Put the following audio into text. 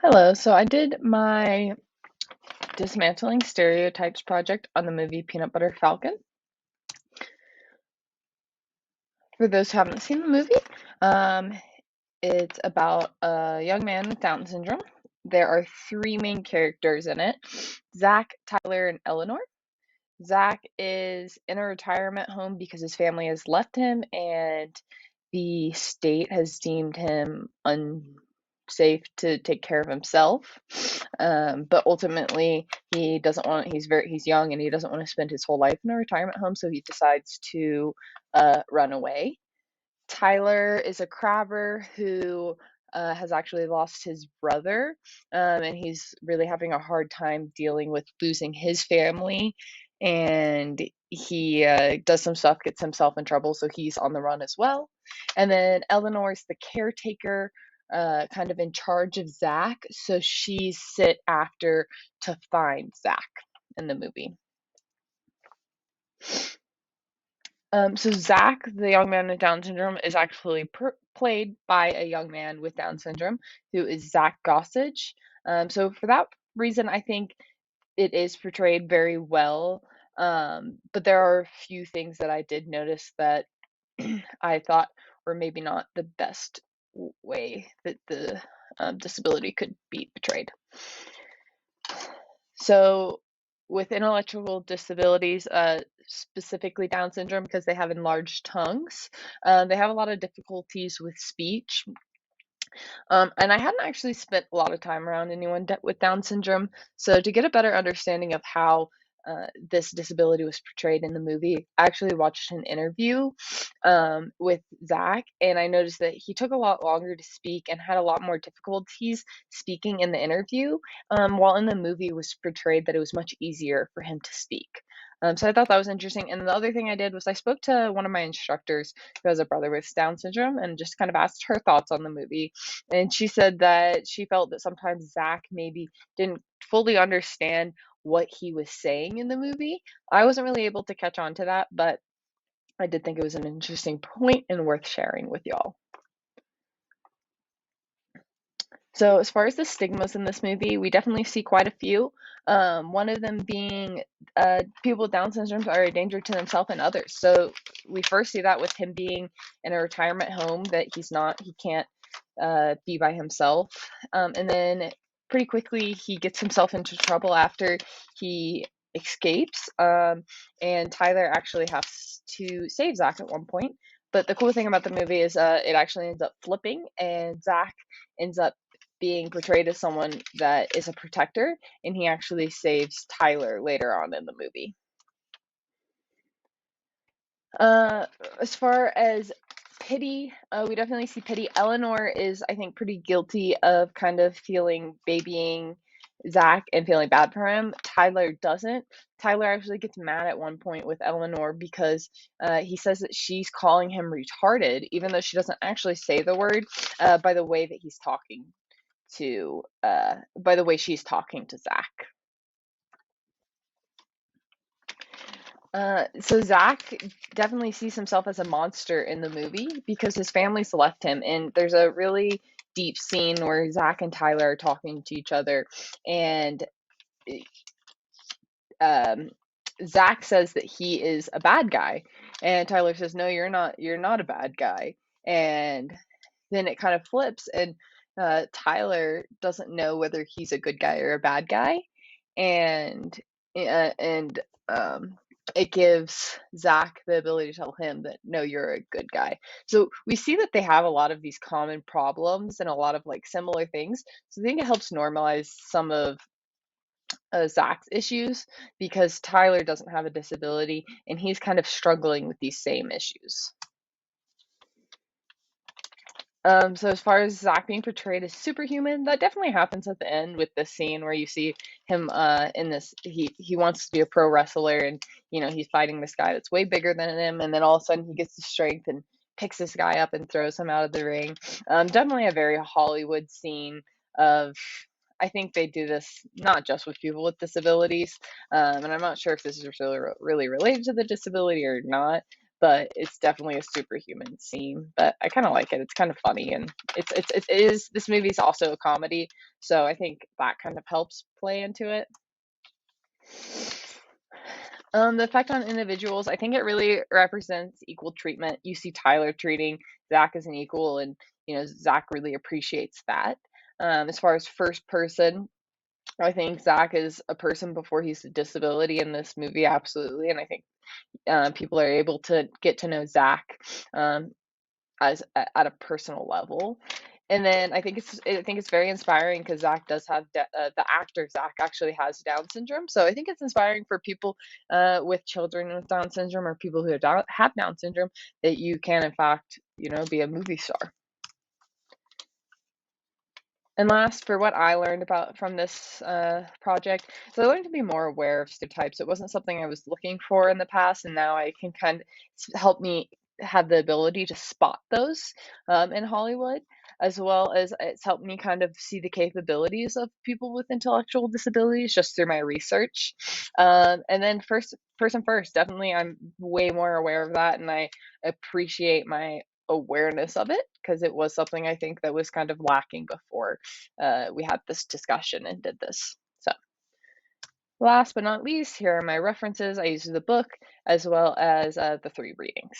Hello. So I did my Dismantling Stereotypes project on the movie Peanut Butter Falcon. For those who haven't seen the movie, um, it's about a young man with Down syndrome. There are three main characters in it: Zach, Tyler, and Eleanor. Zach is in a retirement home because his family has left him and the state has deemed him unsafe to take care of himself. But ultimately, he doesn't want. He's young and he doesn't want to spend his whole life in a retirement home, so he decides to run away. Tyler is a crabber who has actually lost his brother, and he's really having a hard time dealing with losing his family. And he does some stuff, gets himself in trouble, so he's on the run as well. And then Eleanor's the caretaker, kind of in charge of Zach, so she's sit after to find Zach in the movie. So Zach, the young man with Down syndrome, is actually played by a young man with Down syndrome who is Zach Gossage. So for that reason, I think it is portrayed very well. But there are a few things that I did notice that I thought were maybe not the best way that the disability could be portrayed. So, with intellectual disabilities, specifically Down syndrome, because they have enlarged tongues, they have a lot of difficulties with speech. And I hadn't actually spent a lot of time around anyone with Down syndrome. So, to get a better understanding of how this disability was portrayed in the movie, I actually watched an interview with Zach, and I noticed that he took a lot longer to speak and had a lot more difficulties speaking in the interview, while in the movie was portrayed that it was much easier for him to speak. So I thought that was interesting. And the other thing I did was I spoke to one of my instructors who has a brother with Down syndrome and just kind of asked her thoughts on the movie. And she said that she felt that sometimes Zach maybe didn't fully understand what he was saying in the movie. I wasn't really able to catch on to that, but I did think it was an interesting point and worth sharing with y'all. So, as far as the stigmas in this movie, we definitely see quite a few. One of them being people with Down syndrome are a danger to themselves and others. So, we first see that with him being in a retirement home that he can't be by himself. And then pretty quickly, he gets himself into trouble after he escapes. And Tyler actually has to save Zach at one point. But the cool thing about the movie is it actually ends up flipping, and Zach ends up being portrayed as someone that is a protector, and he actually saves Tyler later on in the movie. Uh, as far as pity, we definitely see pity. Eleanor is, I think, pretty guilty of kind of feeling babying Zach and feeling bad for him. Tyler doesn't. Tyler actually gets mad at one point with Eleanor because he says that she's calling him retarded, even though she doesn't actually say the word, by the way that he's talking by the way she's talking to Zach. So Zach definitely sees himself as a monster in the movie because his family's left him, and there's a really deep scene where Zach and Tyler are talking to each other, and um, Zach says that he is a bad guy, and Tyler says, "No, you're not. You're not a bad guy." And then it kind of flips, and Tyler doesn't know whether he's a good guy or a bad guy, and and it gives Zach the ability to tell him that no, you're a good guy. So we see that they have a lot of these common problems and a lot of like similar things. So I think it helps normalize some of Zach's issues because Tyler doesn't have a disability and he's kind of struggling with these same issues. So as far as Zach being portrayed as superhuman, that definitely happens at the end with this scene where you see him in this he wants to be a pro wrestler and he's fighting this guy that's way bigger than him, and then all of a sudden he gets the strength and picks this guy up and throws him out of the ring. Definitely a very Hollywood scene of I think they do this not just with people with disabilities, and I'm not sure if this is really related to the disability or not, but it's definitely a superhuman scene. But I kind of like it. It's kind of funny, and it is. This movie is also a comedy, so I think that kind of helps play into it. The effect on individuals, I think it really represents equal treatment. You see Tyler treating Zach as an equal, and Zach really appreciates that. As far as first person, I think Zach is a person before he's a disability in this movie, absolutely, and I think people are able to get to know Zach um, as at a personal level. And then I think it's very inspiring because Zach does have the actor Zach actually has Down syndrome, so I think it's inspiring for people with children with Down syndrome or people who have Down syndrome that you can in fact be a movie star. And last, for what I learned about from this project, so I learned to be more aware of stereotypes. It wasn't something I was looking for in the past, and now I can kind of help me have the ability to spot those in Hollywood, as well as it's helped me kind of see the capabilities of people with intellectual disabilities just through my research. And then first and first, definitely, I'm way more aware of that, and I appreciate my awareness of it because it was something I think that was kind of lacking before we had this discussion and did this. So, last but not least, here are my references. I used the book as well as the three readings.